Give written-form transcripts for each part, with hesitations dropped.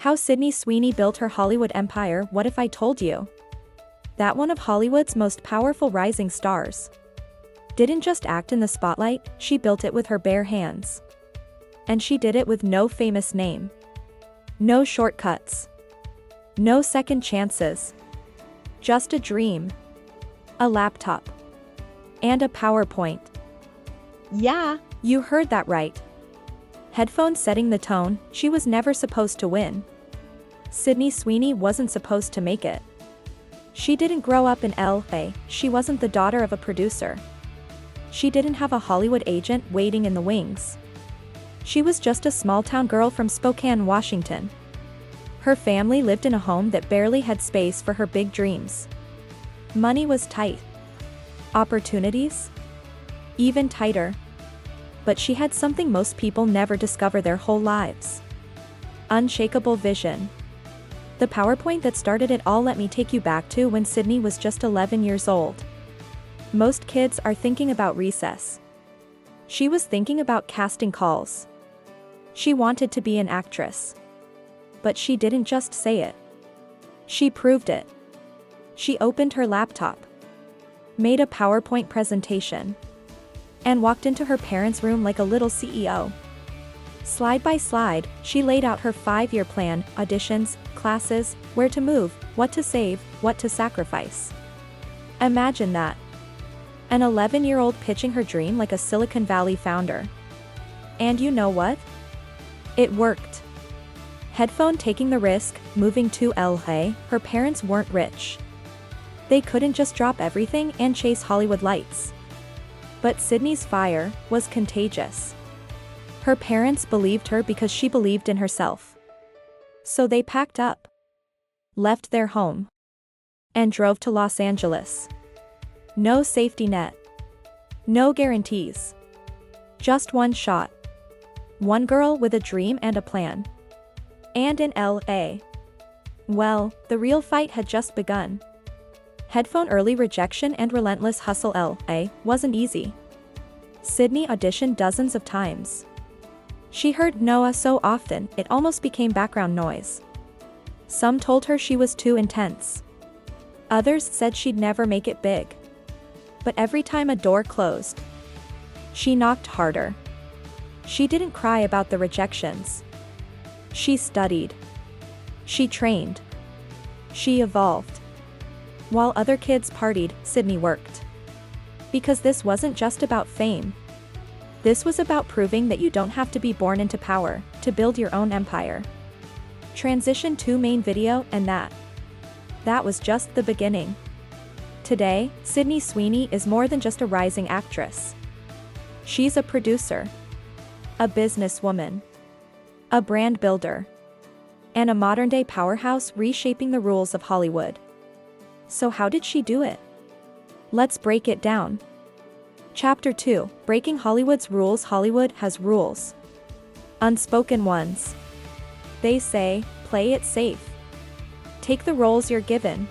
How Sydney Sweeney built her Hollywood empire. What if I told you that one of Hollywood's most powerful rising stars didn't just act in the spotlight, she built it with her bare hands. And she did it with no famous name. No shortcuts. No second chances. Just a dream. A laptop. And a PowerPoint. Yeah, you heard that right. Headphones setting the tone. She was never supposed to win. Sydney Sweeney wasn't supposed to make it. She didn't grow up in LA, she wasn't the daughter of a producer. She didn't have a Hollywood agent waiting in the wings. She was just a small-town girl from Spokane, Washington. Her family lived in a home that barely had space for her big dreams. Money was tight. Opportunities? Even tighter. But she had something most people never discover their whole lives. Unshakable vision. The PowerPoint that started it all. Let me take you back to when Sydney was just 11 years old. Most kids are thinking about recess. She was thinking about casting calls. She wanted to be an actress. But she didn't just say it. She proved it. She opened her laptop, made a PowerPoint presentation, and walked into her parents' room like a little CEO. Slide by slide, she laid out her 5-year plan: auditions, classes, where to move, what to save, what to sacrifice. Imagine that. An 11-year-old pitching her dream like a Silicon Valley founder. And you know what? It worked. Headphone taking the risk, moving to LA, her parents weren't rich. They couldn't just drop everything and chase Hollywood lights. But Sydney's fire was contagious. Her parents believed her because she believed in herself. So they packed up, left their home, and drove to Los Angeles. No safety net. No guarantees. Just one shot. One girl with a dream and a plan. And in LA. Well, the real fight had just begun. Headphone early rejection and relentless hustle. LA wasn't easy. Sydney auditioned dozens of times. She heard Noah so often, it almost became background noise. Some told her she was too intense. Others said she'd never make it big. But every time a door closed, she knocked harder. She didn't cry about the rejections. She studied. She trained. She evolved. While other kids partied, Sydney worked. Because this wasn't just about fame. This was about proving that you don't have to be born into power to build your own empire. Transition to main video, and that was just the beginning. Today, Sydney Sweeney is more than just a rising actress. She's a producer, a businesswoman, a brand builder, and a modern-day powerhouse reshaping the rules of Hollywood. So how did she do it? Let's break it down. Chapter 2: Breaking Hollywood's Rules. Hollywood has rules. Unspoken ones. They say, play it safe. Take the roles you're given.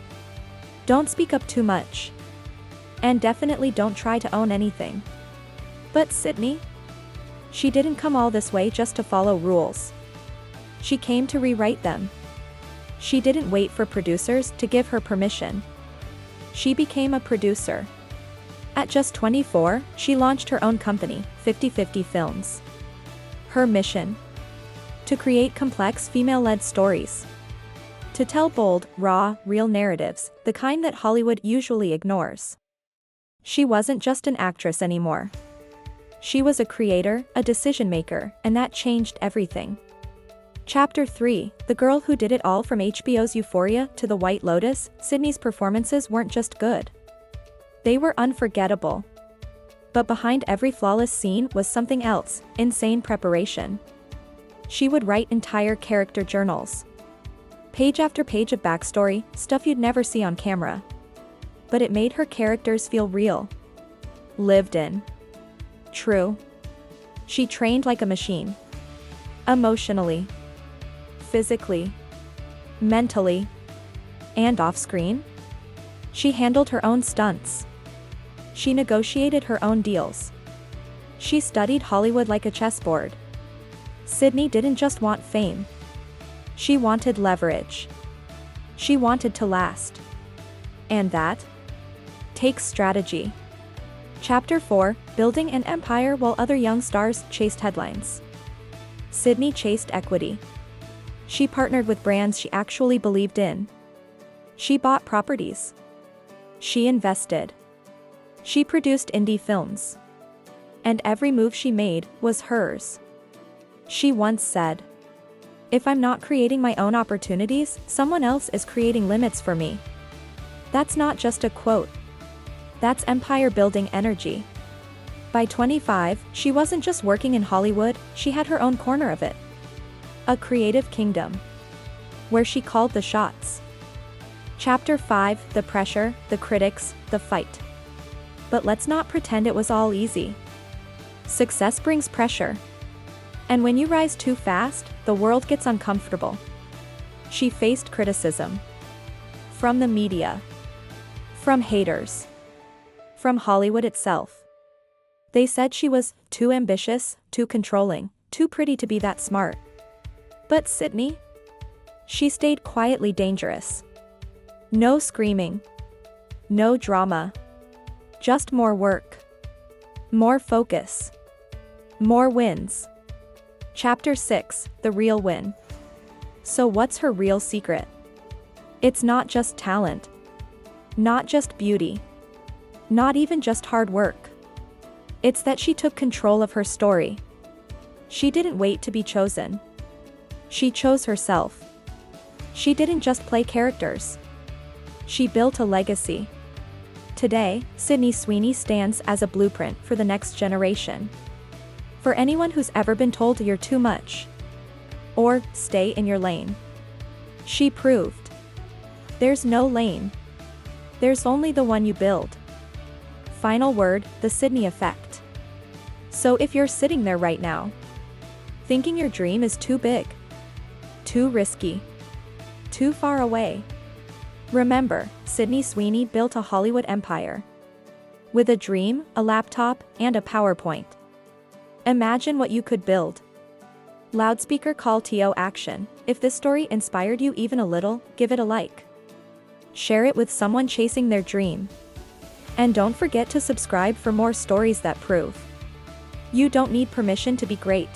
Don't speak up too much. And definitely don't try to own anything. But Sydney? She didn't come all this way just to follow rules. She came to rewrite them. She didn't wait for producers to give her permission. She became a producer. At just 24, she launched her own company, 50/50 Films. Her mission? To create complex female-led stories. To tell bold, raw, real narratives, the kind that Hollywood usually ignores. She wasn't just an actress anymore. She was a creator, a decision-maker, and that changed everything. Chapter 3: The Girl Who Did It All. From HBO's Euphoria to The White Lotus, Sydney's performances weren't just good. They were unforgettable. But behind every flawless scene was something else: insane preparation. She would write entire character journals. Page after page of backstory, stuff you'd never see on camera. But it made her characters feel real. Lived in. True. She trained like a machine. Emotionally. Physically. Mentally. And off-screen? She handled her own stunts. She negotiated her own deals. She studied Hollywood like a chessboard. Sydney didn't just want fame. She wanted leverage. She wanted to last. And that takes strategy. Chapter 4, Building an Empire While Other Young Stars Chased Headlines. Sydney chased equity. She partnered with brands she actually believed in. She bought properties. She invested. She produced indie films. And every move she made was hers. She once said, "If I'm not creating my own opportunities, someone else is creating limits for me." That's not just a quote. That's empire-building energy. By 25, she wasn't just working in Hollywood, she had her own corner of it. A creative kingdom. Where she called the shots. Chapter 5, The Pressure, the Critics, the Fight. But let's not pretend it was all easy. Success brings pressure. And when you rise too fast, the world gets uncomfortable. She faced criticism. From the media. From haters. From Hollywood itself. They said she was too ambitious, too controlling, too pretty to be that smart. But Sydney? She stayed quietly dangerous. No screaming. No drama. Just more work. More focus. More wins. Chapter 6, The Real Win. So what's her real secret? It's not just talent. Not just beauty. Not even just hard work. It's that she took control of her story. She didn't wait to be chosen. She chose herself. She didn't just play characters. She built a legacy. Today, Sydney Sweeney stands as a blueprint for the next generation. For anyone who's ever been told you're too much. Or, stay in your lane. She proved. There's no lane. There's only the one you build. Final word, the Sydney effect. So if you're sitting there right now, thinking your dream is too big, too risky, too far away, remember, Sydney Sweeney built a Hollywood empire. With a dream, a laptop, and a PowerPoint. Imagine what you could build. Loudspeaker call to action. If this story inspired you even a little, give it a like. Share it with someone chasing their dream. And don't forget to subscribe for more stories that prove you don't need permission to be great.